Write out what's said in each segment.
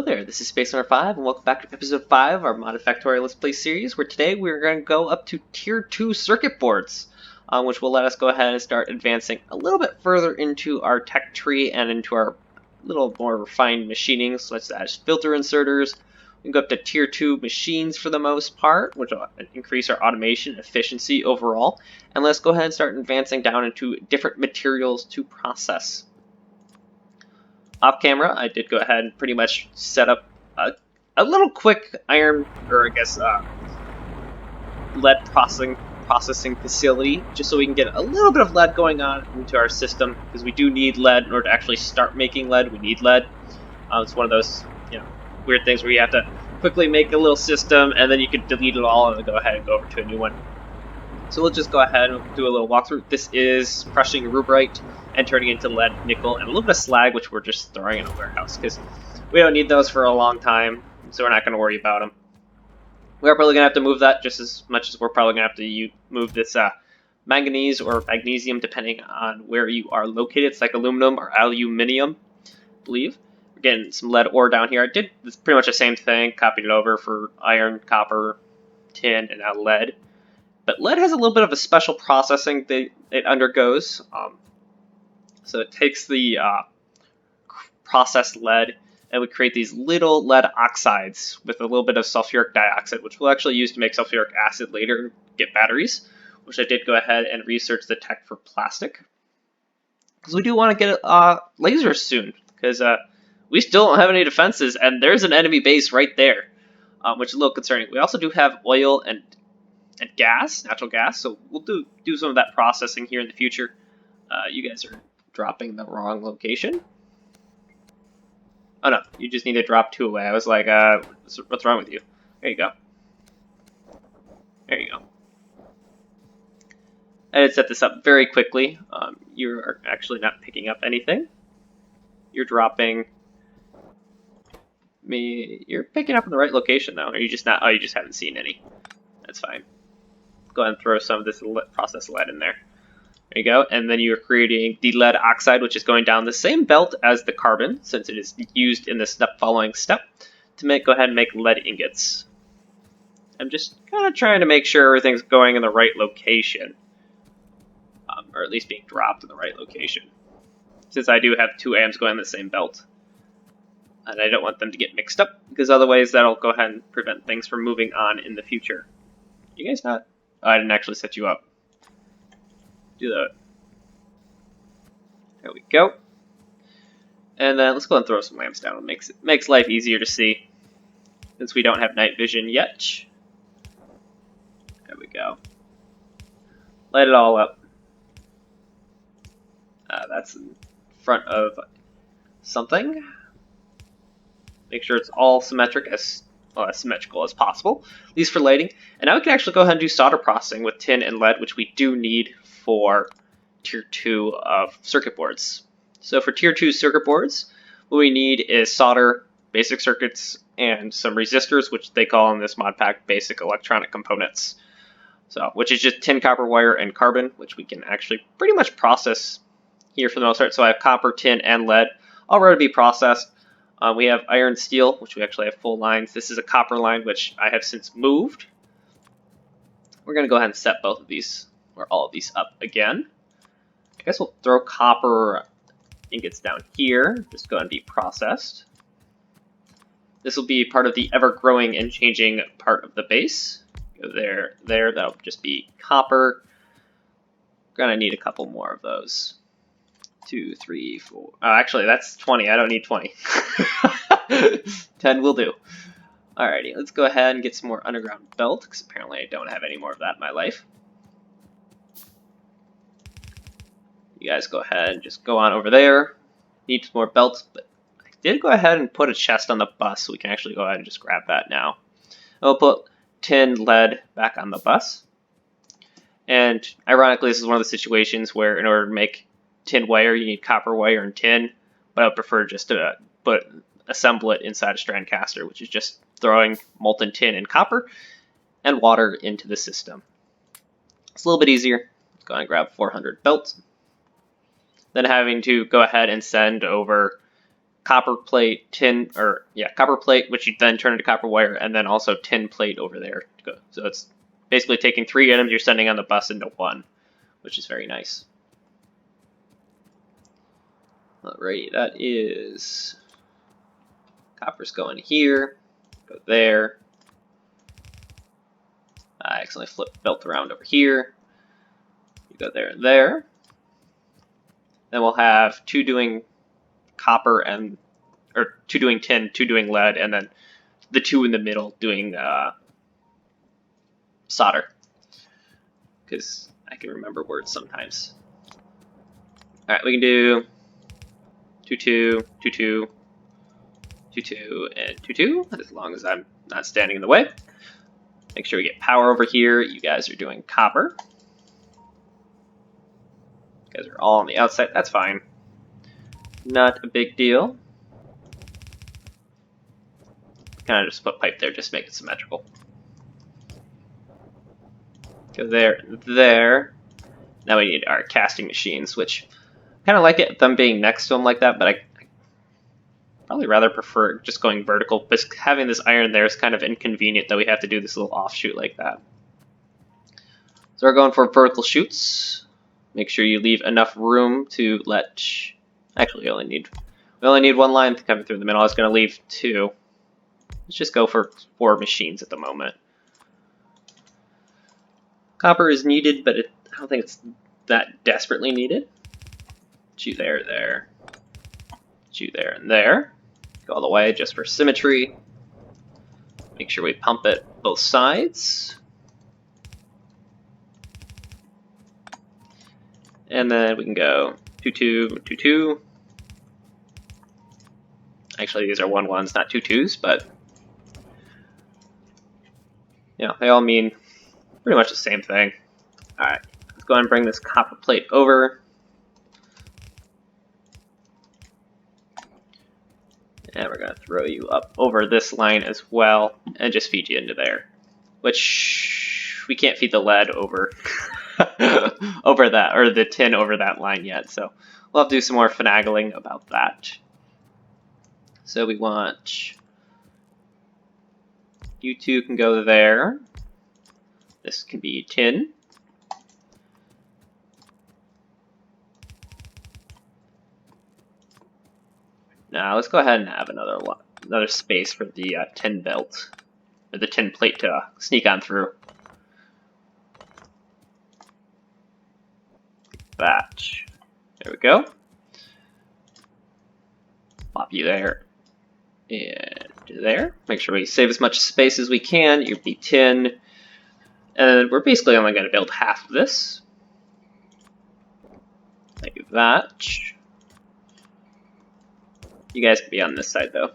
there, this is Space Number 5, and welcome back to episode 5 of our modded Factorio Let's Play series, where today we're going to go up to Tier 2 circuit boards, which will let us go ahead and start advancing a little bit further into our tech tree and into our little more refined machining, such as filter inserters. We can go up to Tier 2 machines for the most part, which will increase our automation efficiency overall, and let's go ahead and start advancing down into different materials to process. Off camera, I did go ahead and pretty much set up a little quick iron, or I guess lead processing facility, just so we can get a little bit of lead going on into our system, because we do need lead in order to actually start making lead. We need lead. It's one of those weird things where you have to quickly make a little system, and then you can delete it all and go ahead and go over to a new one. So we'll just go ahead and do a little walkthrough. This is crushing rubberite and turning into lead, nickel, and a little bit of slag, which we're just throwing in a warehouse because we don't need those for a long time, so we're not going to worry about them. We are probably going to have to move that just as much as we're probably going to have to move this manganese or magnesium, depending on where you are located. It's like aluminum or aluminium, I believe. We're getting some lead ore down here. I did pretty much the same thing, copied it over for iron, copper, tin, and now lead. But lead has a little bit of a special processing that it undergoes. So it takes the processed lead, and we create these little lead oxides with a little bit of sulfuric dioxide, which we'll actually use to make sulfuric acid later and get batteries, which I did go ahead and research the tech for plastic. Because we do want to get lasers soon, because we still don't have any defenses, and there's an enemy base right there, which is a little concerning. We also do have oil and gas, natural gas, so we'll do some of that processing here in the future. You guys are dropping the wrong location. Oh no, you just need to drop 2 away. I was like, what's wrong with you? There you go. There you go. I did set this up very quickly. You are actually not picking up anything. You're dropping me. You're picking up in the right location though. Or you just not? Oh, you just haven't seen any. That's fine. Go ahead and throw some of this processed lead in there. There you go, and then you're creating the lead oxide, which is going down the same belt as the carbon, since it is used in the following step, to go ahead and make lead ingots. I'm just kind of trying to make sure everything's going in the right location, or at least being dropped in the right location, since I do have 2 AMs going in the same belt. And I don't want them to get mixed up, because otherwise that'll go ahead and prevent things from moving on in the future. You guys not? Oh, I didn't actually set you up. Do that. There we go. And then let's go and throw some lamps down. It makes life easier to see, since we don't have night vision yet. There we go. Light it all up. That's in front of something. Make sure it's all symmetric, as symmetrical as possible, at least for lighting. And now we can actually go ahead and do solder processing with tin and lead, which we do need for Tier 2 of circuit boards. So for Tier 2 circuit boards, what we need is solder, basic circuits, and some resistors, which they call in this mod pack basic electronic components. So, which is just tin, copper, wire, and carbon, which we can actually pretty much process here for the most part. So I have copper, tin, and lead all ready to be processed. We have iron, steel, which we actually have full lines. This is a copper line, which I have since moved. We're going to go ahead and set both of these, or all of these, up again. I guess we'll throw copper ingots down here. Just go and be processed. This will be part of the ever-growing and changing part of the base. Go there. That'll just be copper. We're going to need a couple more of those. 2, 3, 4. Oh, actually, that's 20. I don't need 20. 10 will do. Alrighty, let's go ahead and get some more underground belt, because apparently I don't have any more of that in my life. You guys go ahead and just go on over there. Need some more belts, but I did go ahead and put a chest on the bus, so we can actually go ahead and just grab that now. I'll put tin, lead back on the bus. And ironically, this is one of the situations where in order to make tin wire, you need copper wire and tin, but I would prefer just to assemble it inside a strand caster, which is just throwing molten tin and copper and water into the system. It's a little bit easier. Let's go ahead and grab 400 belts. Then having to go ahead and send over copper plate, tin, copper plate, which you then turn into copper wire, and then also tin plate over there. So it's basically taking 3 items you're sending on the bus into 1, which is very nice. Alrighty, that is copper's going here, go there. I accidentally flipped belt around over here. You go there and there. Then we'll have 2 doing copper or 2 doing tin, 2 doing lead, and then the 2 in the middle doing solder. Because I can remember words sometimes. Alright, we can do 2, 2, 2, 2, 2, 2, and 2, 2, as long as I'm not standing in the way. Make sure we get power over here. You guys are doing copper. You guys are all on the outside. That's fine. Not a big deal. Kind of just put pipe there, just make it symmetrical. Go there, there. Now we need our casting machines, which kind of like it, them being next to them like that, but I probably rather prefer just going vertical. But having this iron there is kind of inconvenient that we have to do this little offshoot like that. So we're going for vertical shoots. Make sure you leave enough room to let. Actually, we only need 1 line coming through the middle. I was going to leave 2. Let's just go for 4 machines at the moment. Copper is needed, but I don't think it's that desperately needed. Shoot there, there. Shoot there and there. Go all the way just for symmetry. Make sure we pump it both sides. And then we can go 2, 2, 2, 2. Actually, these are 1, 1s, not 2, 2s, but you know, they all mean pretty much the same thing. Alright, let's go ahead and bring this copper plate over. And we're going to throw you up over this line as well, and just feed you into there. Which, we can't feed the lead over over that, or the tin over that line yet, so we'll have to do some more finagling about that. So we want, you 2 can go there. This can be tin. Now let's go ahead and have another space for the tin belt, or the tin plate to sneak on through. Batch. There we go. Pop you there and there. Make sure we save as much space as we can. You'll be tin. And we're basically only going to build half of this. Like that. You guys can be on this side though.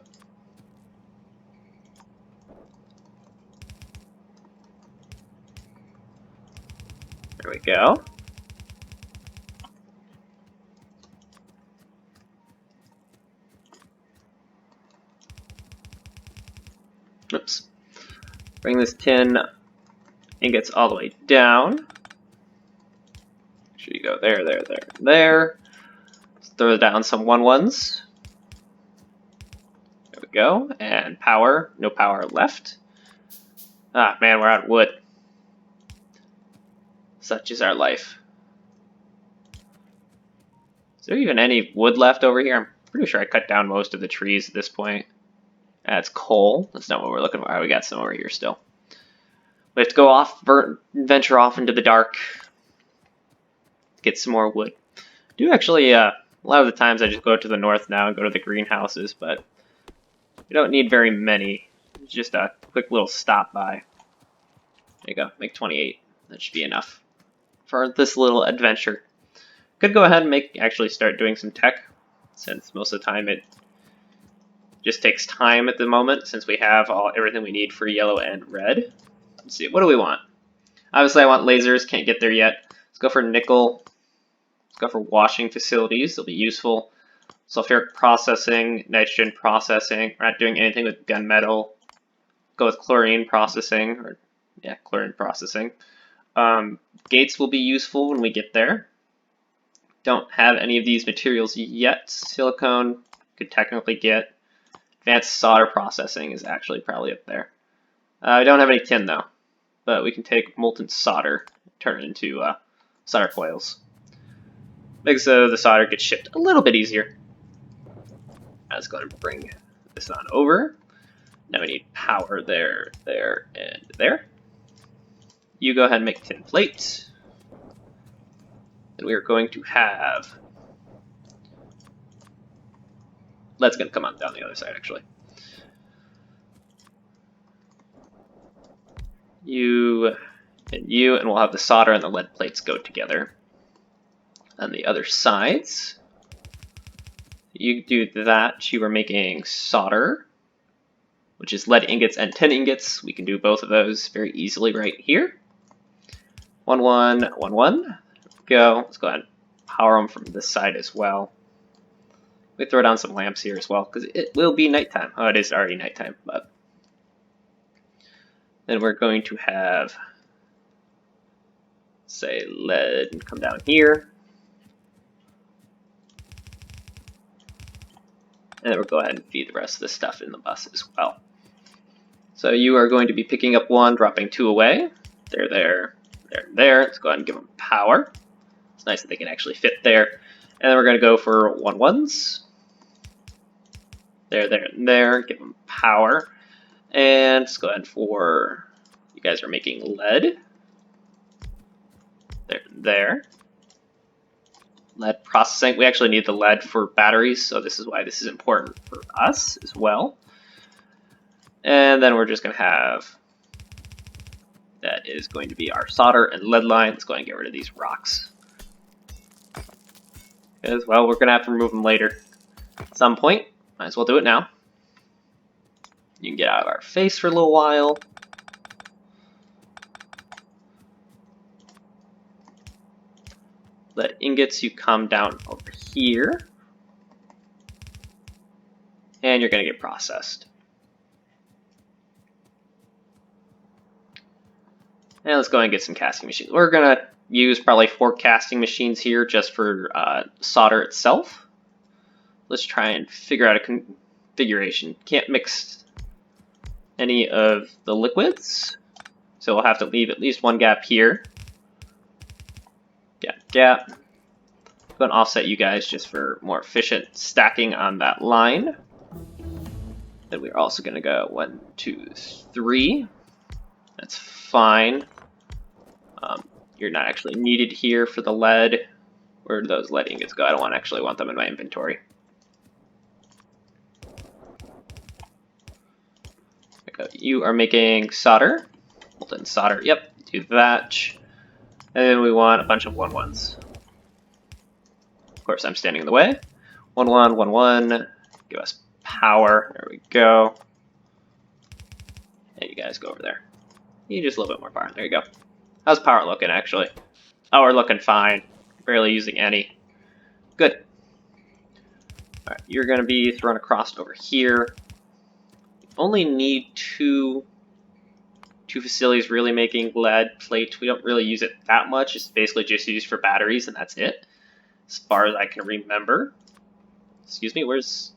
There we go. Oops. Bring this tin ingots all the way down. Make sure you go there, there, there, there. Let's throw down some 1, 1s. There we go. And power. No power left. Ah, man, we're out of wood. Such is our life. Is there even any wood left over here? I'm pretty sure I cut down most of the trees at this point. That's coal. That's not what we're looking for. Right, we got some over here still. We have to go off, venture off into the dark. Get some more wood. Do actually, a lot of the times I just go to the north now and go to the greenhouses, but we don't need very many. It's just a quick little stop by. There you go, make 28. That should be enough for this little adventure. Could go ahead and actually start doing some tech, since most of the time it just takes time at the moment, since we have everything we need for yellow and red. Let's see, what do we want? Obviously I want lasers, can't get there yet. Let's go for nickel. Let's go for washing facilities, they'll be useful. Sulfuric processing, nitrogen processing. We're not doing anything with gunmetal. Go with chlorine processing, or yeah, chlorine processing. Gates will be useful when we get there. Don't have any of these materials yet. Silicone, could technically get. Advanced solder processing is actually probably up there. I don't have any tin though, but we can take molten solder, turn it into solder coils. Makes the solder get shipped a little bit easier. Let's go ahead and bring this on over. Now we need power there, there, and there. You go ahead and make tin plate. And we are going to have lead's going to come on down the other side actually. You and you, and we'll have the solder and the lead plates go together. On the other sides, you do that. You are making solder, which is lead ingots and tin ingots. We can do both of those very easily right here. 1, 1, 1, 1. Go. Let's go ahead and power them from this side as well. We throw down some lamps here as well because it will be nighttime. Oh, it is already nighttime, but then we're going to have, say, lead come down here. And then we'll go ahead and feed the rest of this stuff in the bus as well. So you are going to be picking up 1, dropping 2 away. There, there, there, there. Let's go ahead and give them power. It's nice that they can actually fit there. And then we're going to go for 1, 1s. There, there, and there. Give them power. And let's go ahead for, you guys are making lead. There, there. Lead processing. We actually need the lead for batteries, so this is why this is important for us as well. And then we're just going to have, that is going to be our solder and lead line. Let's go ahead and get rid of these rocks. As well, we're going to have to remove them later at some point. Might as well do it now. You can get out of our face for a little while. Lead ingots, you come down over here. And you're going to get processed. And let's go ahead and get some casting machines. We're going to use probably 4 casting machines here just for solder itself. Let's try and figure out a configuration. Can't mix any of the liquids, so we'll have to leave at least 1 gap here. Gap, gap. I'm going to offset you guys just for more efficient stacking on that line. Then we're also going to go 1, 2, 3. That's fine. You're not actually needed here for the lead. Where do those lead ingots go? I don't actually want them in my inventory. You are making solder. Molten solder. Yep, do that. And then we want a bunch of 1, 1s. Of course, I'm standing in the way. 1, 1, 1, 1. Give us power. There we go. And you guys go over there. You need just a little bit more power. There you go. How's power looking, actually? Oh, we're looking fine. Barely using any. Good. Alright, you're going to be thrown across over here. Only need two facilities really making lead plate. We don't really use it that much. It's basically just used for batteries, and that's it. As far as I can remember. Excuse me, where's...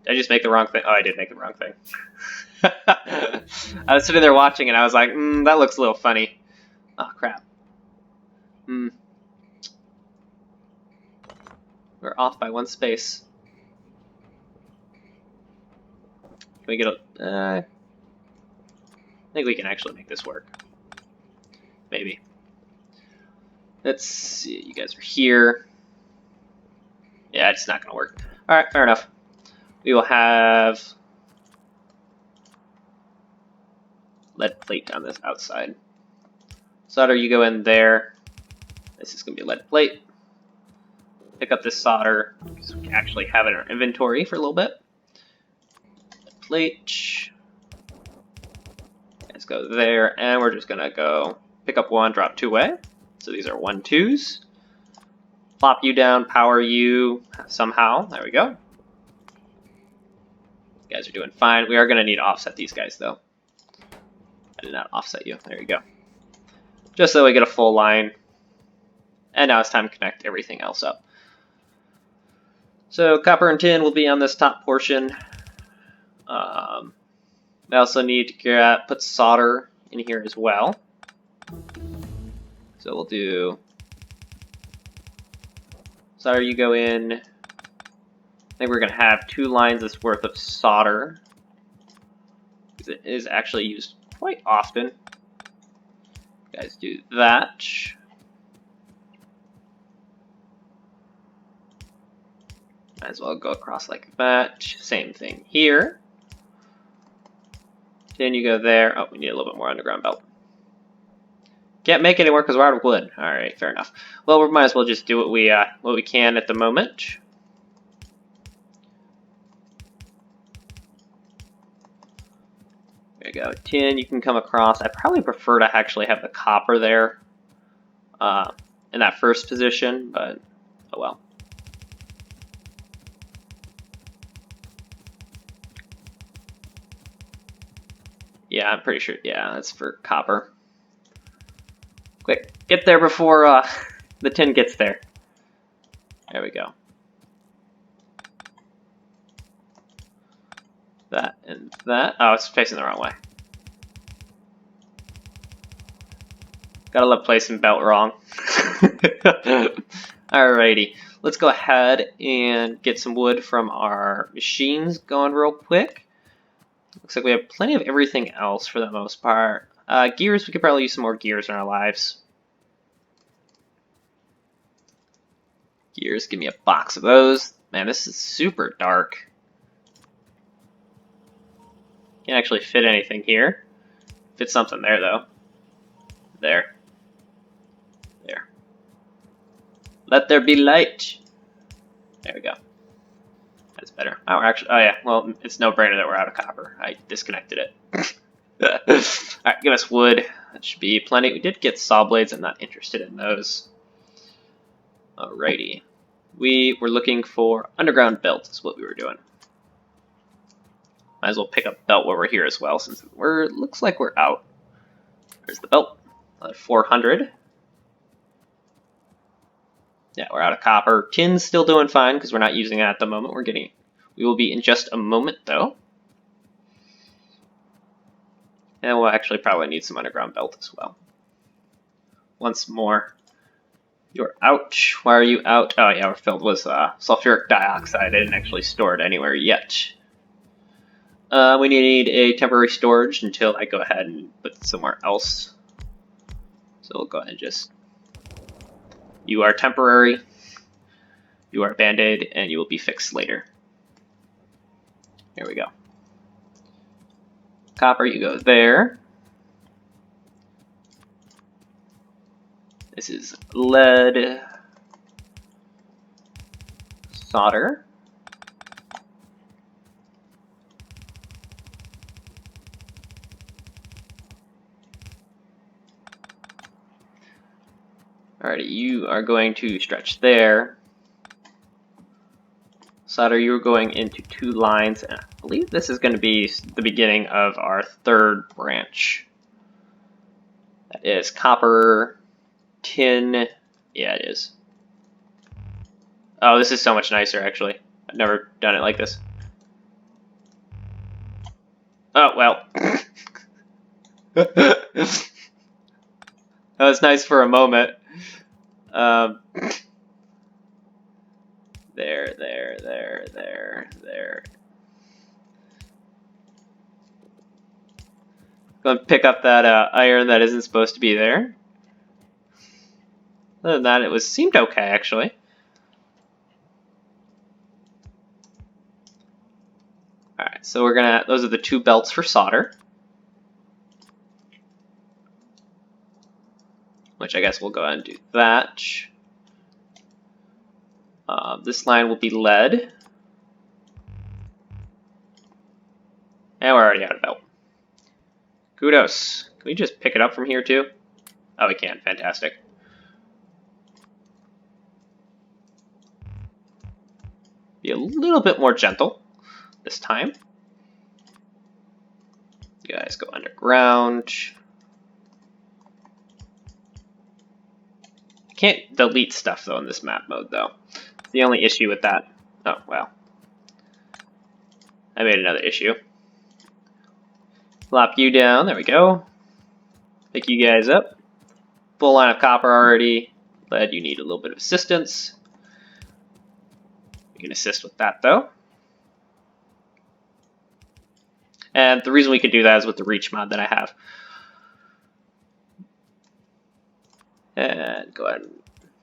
Did I just make the wrong thing? Oh, I did make the wrong thing. I was sitting there watching, and I was like, that looks a little funny. Oh, crap. We're off by 1 space. Can we get a... I think we can actually make this work. Maybe. Let's see. You guys are here. Yeah, it's not going to work. Alright, fair enough. We will have lead plate on this outside. Solder, you go in there. This is going to be lead plate. Pick up this solder, so we can actually have it in our inventory for a little bit. Lead plate. Let's go there, and we're just going to go pick up 1, drop 2 away. So these are 1, 2s. Plop you down, power you somehow. There we go. You guys are doing fine. We are going to need to offset these guys, though. I did not offset you. There you go. Just so we get a full line. And now it's time to connect everything else up. So copper and tin will be on this top portion. I also need to put solder in here as well. So we'll do solder, you go in. I think we're going to have 2 lines worth of solder, because it is actually used quite often. You guys do that. Might as well go across like that. Same thing here. Then you go there. Oh, we need a little bit more underground belt. Can't make any more because we're out of wood. All right, fair enough. Well, we might as well just do what we can at the moment. There you go. Tin, you can come across. I probably prefer to actually have the copper there in that first position, but oh well. Yeah, I'm pretty sure. Yeah, that's for copper. Quick, get there before the tin gets there. There we go. That and that. Oh, it's facing the wrong way. Gotta love placing belt wrong. Alrighty, let's go ahead and get some wood from our machines going real quick. Looks like we have plenty of everything else for the most part. Gears, we could probably use some more gears in our lives. Gears, give me a box of those. Man, this is super dark. Can't actually fit anything here. Fit something there though. There. There. Let there be light. There we go. That's better. Oh, we're actually. Oh yeah. Well, it's no brainer that we're out of copper. I disconnected it. Alright, give us wood. That should be plenty. We did get saw blades. I'm not interested in those. Alrighty. We were looking for underground belt is what we were doing. Might as well pick up belt while we're here as well, since looks like we're out. There's the belt. 400. Yeah, we're out of copper. Tin's still doing fine because we're not using it at the moment. We will be in just a moment though. And we'll actually probably need some underground belt as well. Once more. You're out. Why are you out? Oh yeah, we're filled with sulfuric dioxide. I didn't actually store it anywhere yet. We need a temporary storage until I go ahead and put it somewhere else. So we'll go ahead and just... You are temporary. You are Band-Aid, and you will be fixed later. Here we go. Copper, you go there. This is lead. Solder. Alrighty, you are going to stretch there. Solder, you're going into 2 lines, and I believe this is going to be the beginning of our 3rd branch. That is copper, tin. Yeah, it is. Oh, this is so much nicer, actually. I've never done it like this. Oh, well. That was nice for a moment. There. Go and pick up that iron that isn't supposed to be there. Other than that, it seemed okay, actually. Alright, so those are the 2 belts for solder. Which I guess we'll go ahead and do that. This line will be lead. And we're already out of belt. Kudos. Can we just pick it up from here too? Oh, we can. Fantastic. Be a little bit more gentle this time. You guys go underground. I can't delete stuff though in this map mode though. The only issue with that. Oh, wow. I made another issue. Flop you down. There we go. Pick you guys up. Full line of copper already. Lead, you need a little bit of assistance. You can assist with that, though. And the reason we can do that is with the reach mod that I have. And go ahead,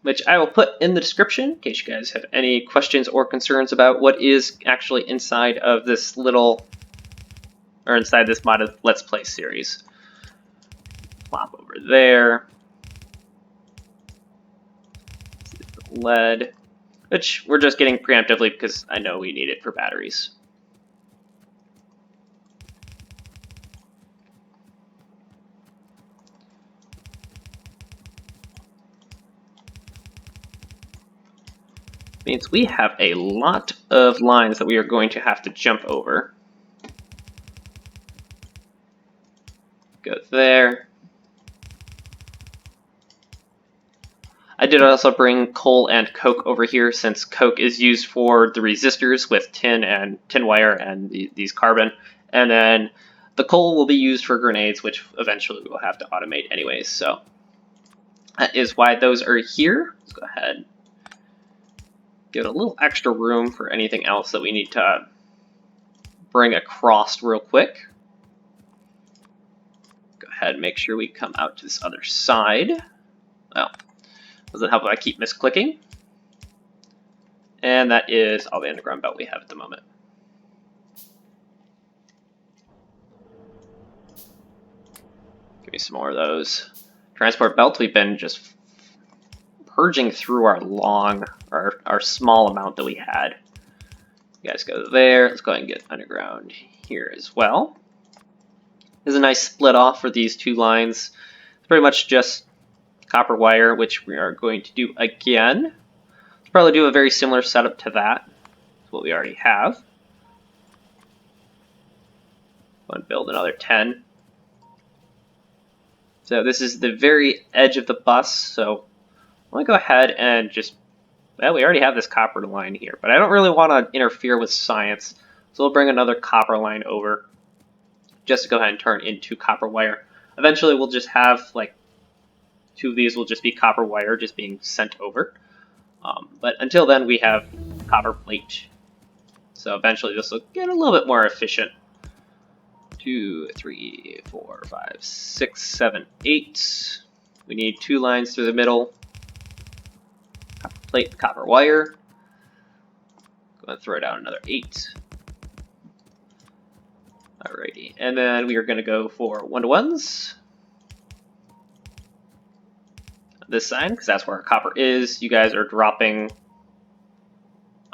which I will put in the description in case you guys have any questions or concerns about what is actually inside of this little, or inside this modded Let's Play series. Plop over there. Lead, which we're just getting preemptively because I know we need it for batteries. Means we have a lot of lines that we are going to have to jump over. Go there. I did also bring coal and coke over here since coke is used for the resistors with tin and tin wire and these carbon. And then the coal will be used for grenades, which eventually we'll have to automate anyways. So that is why those are here. Let's go ahead. Give it a little extra room for anything else that we need to bring across real quick. Go ahead and make sure we come out to this other side. Well, doesn't help if I keep misclicking. And that is all the underground belt we have at the moment. Give me some more of those. Transport belt, we've been just purging through our small amount that we had. You guys go there. Let's go ahead and get underground here as well. There's a nice split off for these two lines. It's pretty much just copper wire, which we are going to do again. Let's probably do a very similar setup to that. That's what we already have. Go and build another 10. So this is the very edge of the bus, so I'm going to go ahead and just, well, we already have this copper line here, but I don't really want to interfere with science, so we'll bring another copper line over just to go ahead and turn into copper wire. Eventually we'll just have like 2 of these will just be copper wire just being sent over. But until then we have copper plate. So eventually this will get a little bit more efficient. 2, 3, 4, 5, 6, 7, 8. We need 2 lines through the middle. Copper plate, copper wire. Go and throw down another 8. Alrighty, and then we are going to go for 1-to-1s. This side, because that's where our copper is. You guys are dropping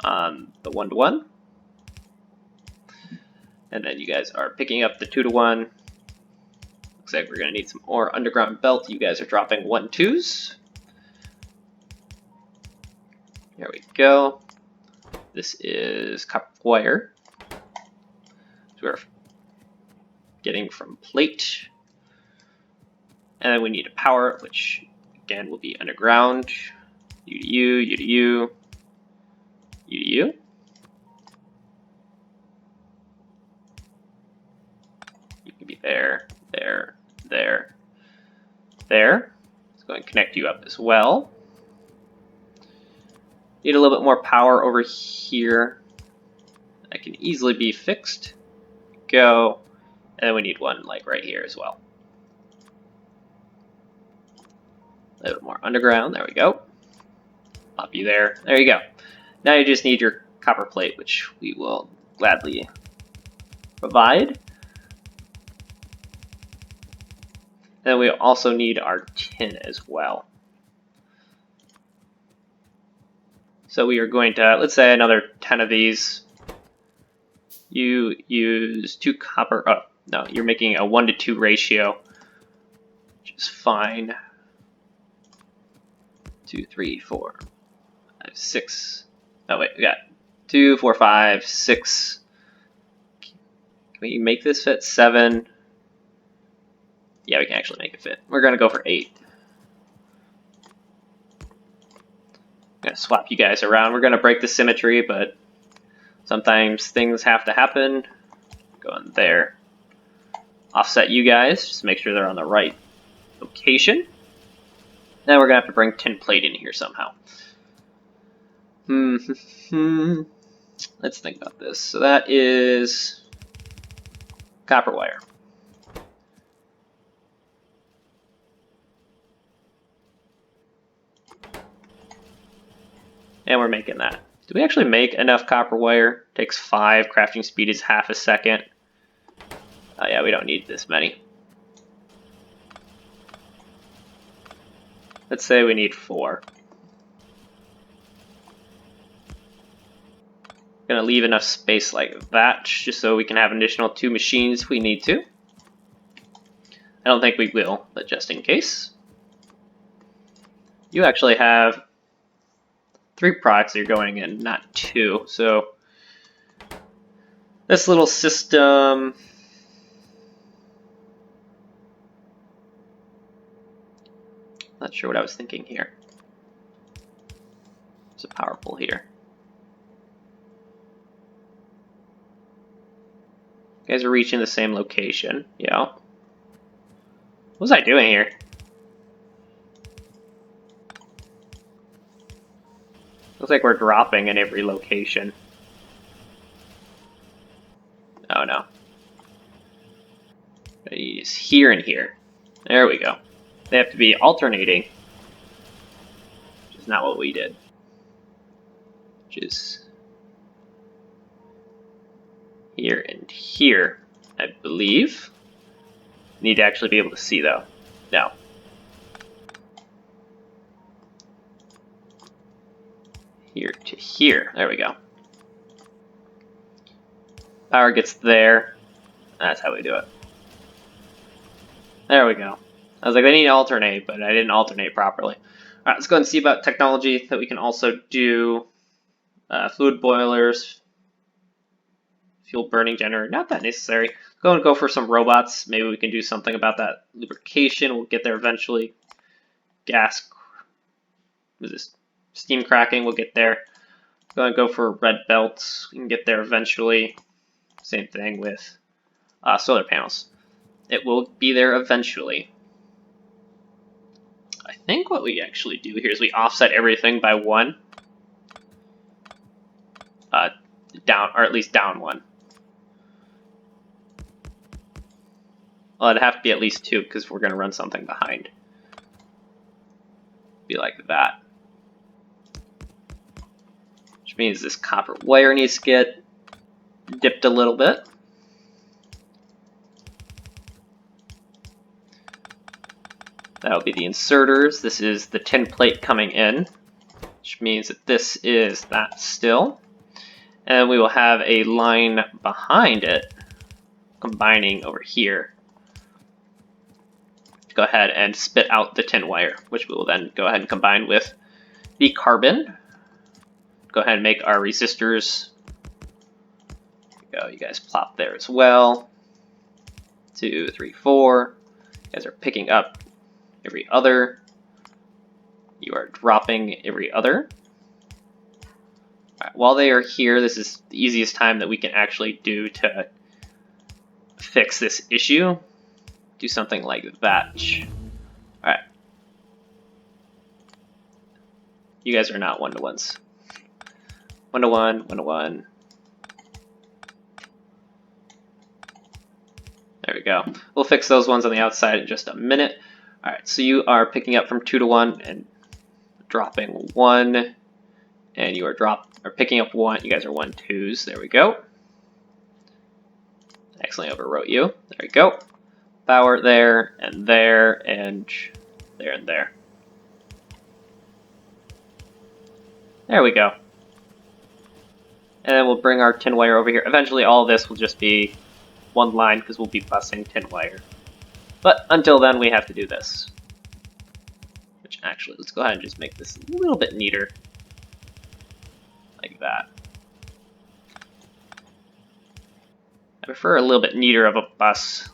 on the 1-to-1. And then you guys are picking up the 2-to-1. Looks like we're going to need some more underground belt. You guys are dropping 1-2s. There we go. This is copper wire. So we're getting from plate. And then we need a power, which again will be underground. U to U, U to U, U to U. You can be there, there, there, there. Let's go and connect you up as well. Need a little bit more power over here. That can easily be fixed. Go. And then we need one like right here as well. A little bit more underground. There we go. Pop you there. There you go. Now you just need your copper plate, which we will gladly provide. And we also need our tin as well. So we are going to, let's say another 10 of these. You use 2 copper, oh, no, you're making a 1-to-2 ratio, which is fine. 2, 3, 4, 5, 6. Oh wait, we got 2, 4, 5, 6. Can we make this fit? 7. Yeah, we can actually make it fit. We're gonna go for 8. I'm gonna swap you guys around. We're gonna break the symmetry, but Sometimes things have to happen. Go in there. Offset you guys, just make sure they're on the right location. Now we're gonna have to bring tin plate in here somehow. Let's think about this. So that is copper wire. And we're making that. Do we actually make enough copper wire? Takes 5, crafting speed is half a second. Yeah, we don't need this many. Let's say we need 4. Gonna leave enough space like that, just so we can have an additional 2 machines if we need to. I don't think we will, but just in case. You actually have 3 products that you're going in, not 2. So this little system, not sure what I was thinking here. There's a power pole here. You guys are reaching the same location. Yeah. What was I doing here? Looks like we're dropping in every location. Oh no. It's here and here. There we go. They have to be alternating, which is not what we did. Which is here and here, I believe. Need to actually be able to see though. No. Here to here. There we go. Power gets there. That's how we do it. There we go. I was like, they need to alternate, but I didn't alternate properly. Alright, let's go ahead and see about technology that we can also do. Fluid boilers, fuel burning generator, not that necessary. Go for some robots. Maybe we can do something about that lubrication. We'll get there eventually. Gas, what is this? Steam cracking, we'll get there. Go for red belts. We can get there eventually. Same thing with solar panels. It will be there eventually. I think what we actually do here is we offset everything by 1. Down, or at least down 1. Well, it'd have to be at least 2 because we're going to run something behind. Be like that. Which means this copper wire needs to get dipped a little bit. That'll be the inserters. This is the tin plate coming in, which means that this is that still. And we will have a line behind it combining over here. Go ahead and spit out the tin wire, which we will then go ahead and combine with the carbon. Go ahead and make our resistors. There we go, you guys plop there as well. 2, 3, 4. You guys are picking up every other. You are dropping every other. Right, while they are here, this is the easiest time that we can actually do to fix this issue. Do something like that. Alright. You guys are not one-to-ones. 1-to-1, 1-to-1. There we go. We'll fix those ones on the outside in just a minute. Alright, so you are picking up from 2-to-1 and dropping 1. And you are picking up 1. You guys are 1-2s. There we go. Accidentally overwrote you. There we go. Power there, and there, and there, and there. There we go. And then we'll bring our tin wire over here. Eventually all of this will just be one line because we'll be busing tin wire. But until then, we have to do this. Which actually, let's go ahead and just make this a little bit neater. Like that. I prefer a little bit neater of a bus.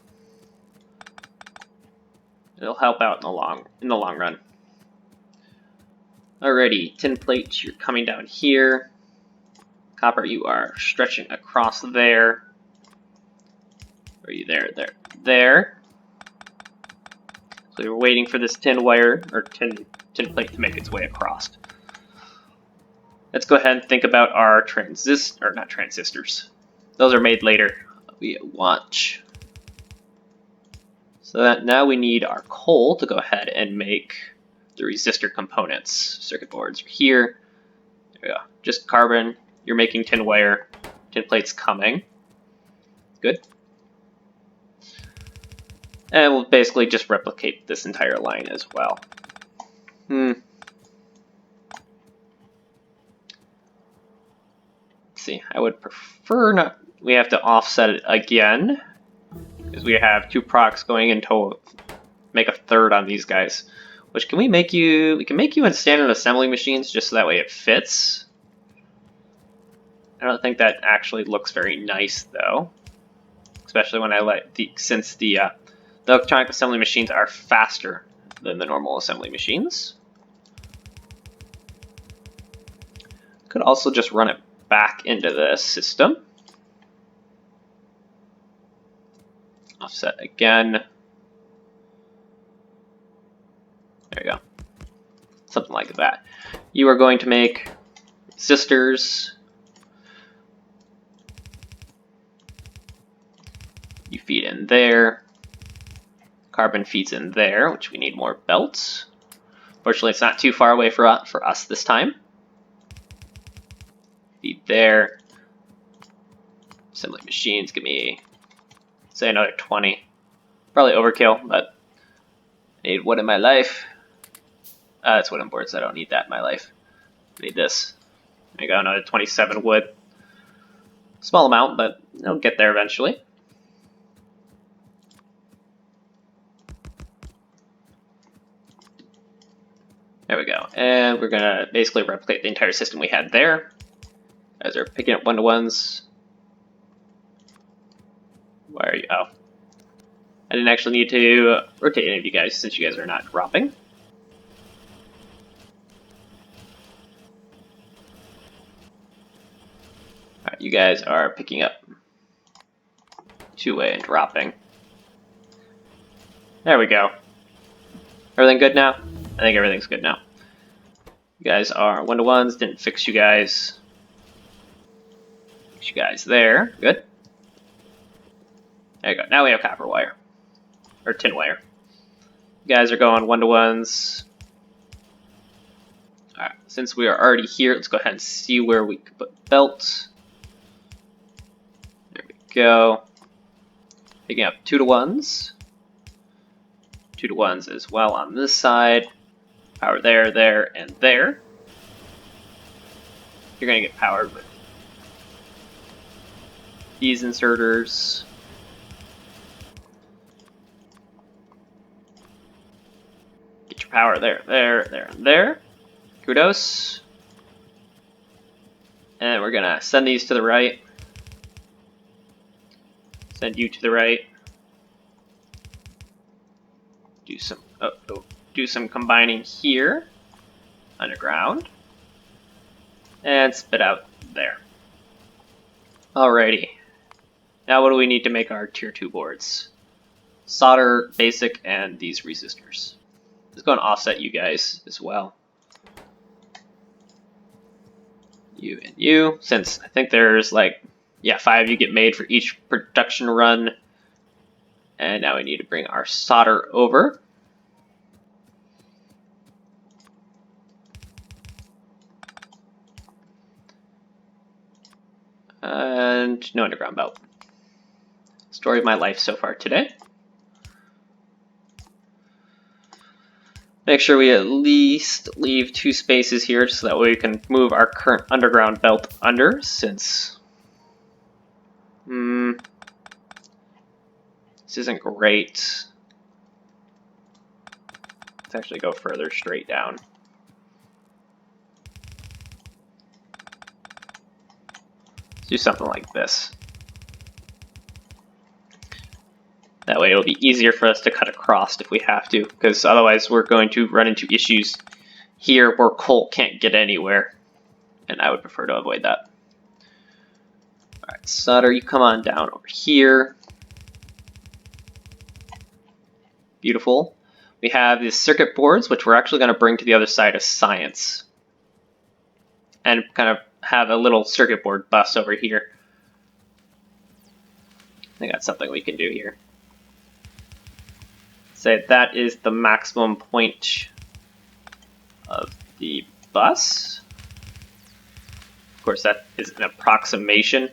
It'll help out in the long run. Alrighty, tin plates, you're coming down here. Copper, you are stretching across there. Are you there, there, there? So we're waiting for this tin wire, or tin plate to make its way across. Let's go ahead and think about our not transistors. Those are made later via watch. So that now we need our coal to go ahead and make the resistor components. Circuit boards are here. There we go. Just carbon. You're making tin wire. Tin plate's coming. Good. And we'll basically just replicate this entire line as well. Let's see, I would prefer not. We have to offset it again because we have 2 procs going into make a third on these guys. Which can we make you? We can make you in standard assembly machines just so that way it fits. I don't think that actually looks very nice though, especially when since the electronic assembly machines are faster than the normal assembly machines. Could also just run it back into the system. Offset again. There you go. Something like that. You are going to make resistors. You feed in there. Carbon feeds in there, which we need more belts. Fortunately, it's not too far away for us this time. Feed there. Assembly machines, give me, say, another 20. Probably overkill, but I need wood in my life. It's wooden boards, I don't need that in my life. I need this. There you go, another 27 wood. Small amount, but it'll get there eventually. There we go, and we're gonna basically replicate the entire system we had there. Guys are picking up 1-to-1s. Why are you? Oh. I didn't actually need to rotate any of you guys since you guys are not dropping. Alright, you guys are picking up 2-way and dropping. There we go. Everything good now? I think everything's good now. You guys are 1-to-1s, didn't fix you guys. Fix you guys there, good. There you go, now we have copper wire. Or tin wire. You guys are going 1-to-1s. Alright, since we are already here, let's go ahead and see where we could put belts. There we go. Picking up 2-to-1s. 2-to-1s as well on this side. Power there, there, and there. You're going to get powered with these inserters. Get your power there, there, there, and there. Kudos. And we're going to send these to the right. Send you to the right. Do some combining here, underground, and spit out there. Alrighty. Now what do we need to make our tier 2 boards? Solder, basic, and these resistors. Let's go and offset you guys as well. You and you, since I think there's like, yeah, 5 you get made for each production run. And now we need to bring our solder over. And no underground belt. Story of my life so far today. Make sure we at least leave 2 spaces here so that way we can move our current underground belt under, since this isn't great. Let's actually go further straight down. Let's do something like this. That way it'll be easier for us to cut across if we have to, because otherwise we're going to run into issues here where coal can't get anywhere, and I would prefer to avoid that. Alright, solder, you come on down over here. Beautiful. We have these circuit boards, which we're actually going to bring to the other side of science. And kind of have a little circuit board bus over here. I think that's something we can do here. Say that is the maximum point of the bus. Of course, that is an approximation.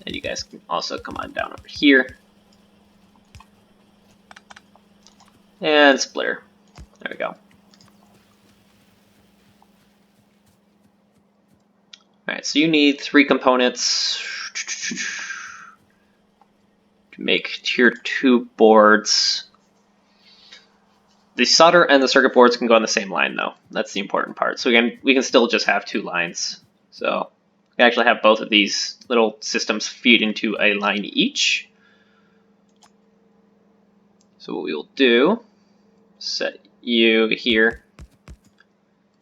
And you guys can also come on down over here. And splitter. There we go. Alright, so you need 3 components to make tier 2 boards. The solder and the circuit boards can go on the same line though. That's the important part. So we can still just have 2 lines. So we can actually have both of these little systems feed into a line each. So what we will do, set you here,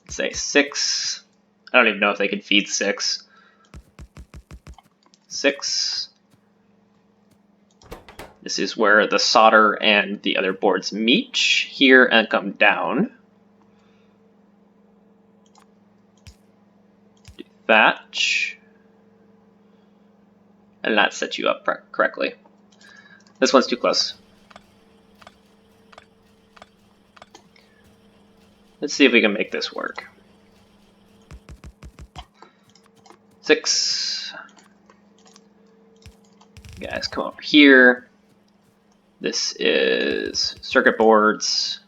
say 6. I don't even know if they can feed 6. 6. This is where the solder and the other boards meet here and come down. Do that. And that sets you up correctly. This one's too close. Let's see if we can make this work. 6. You guys come over here. This is circuit boards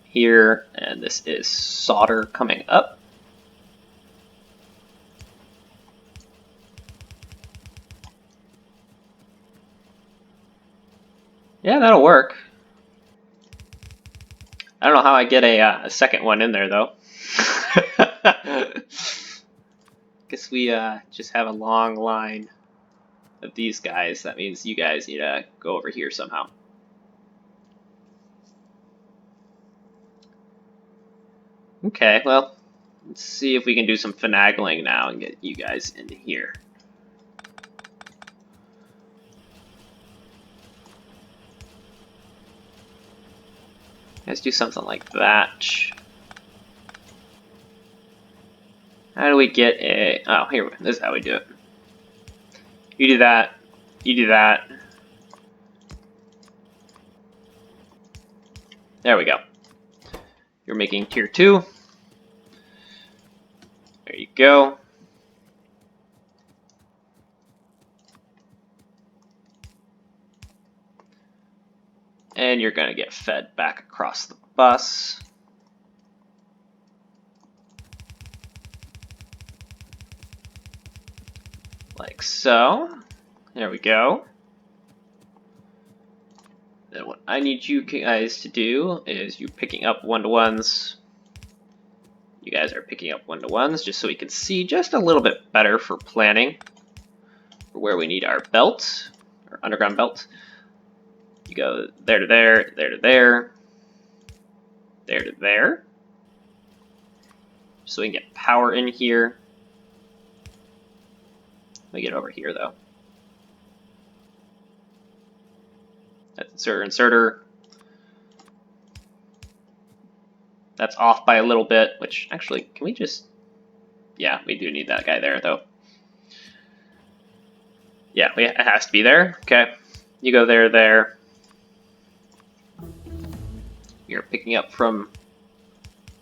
here, and this is solder coming up. Yeah, that'll work. I don't know how I get a second one in there though. Guess we just have a long line of these guys. That means you guys need to go over here somehow. Okay, well, let's see if we can do some finagling now and get you guys in here. Let's do something like that. How do we get a... Oh, here, this is how we do it. You do that. You do that. There we go. You're making tier 2. There you go. And you're going to get fed back across the bus. Like so. There we go. Then what I need you guys to do is you're picking up one-to-ones. You guys are picking up one-to-ones just so we can see just a little bit better for planning for where we need our belt, our underground belt. You go there to there, there to there, there to there. So we can get power in here. Let me get over here though. That's inserter. That's off by a little bit, which actually, can we just... Yeah, we do need that guy there though. Yeah, it has to be there. Okay, you go there, there. You're picking up from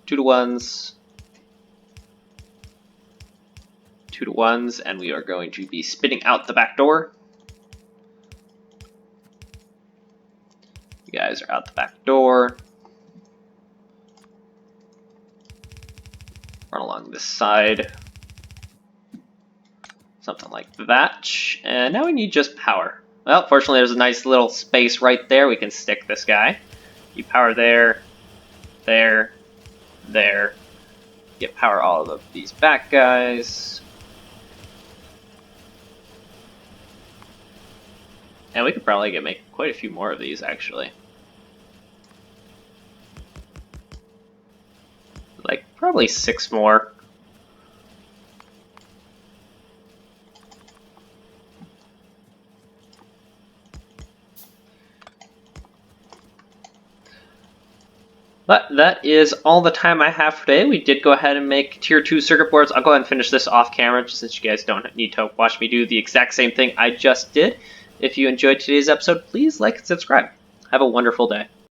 2-to-1s. 2-to-1s, and we are going to be spitting out the back door. You guys are out the back door. Run along this side. Something like that. And now we need just power. Well, fortunately there's a nice little space right there. We can stick this guy. You power there, there, there. Get power all of these back guys. And we could probably make quite a few more of these, actually. Like, probably 6 more. But that is all the time I have for today. We did go ahead and make tier 2 circuit boards. I'll go ahead and finish this off camera just since you guys don't need to watch me do the exact same thing I just did. If you enjoyed today's episode, please like and subscribe. Have a wonderful day.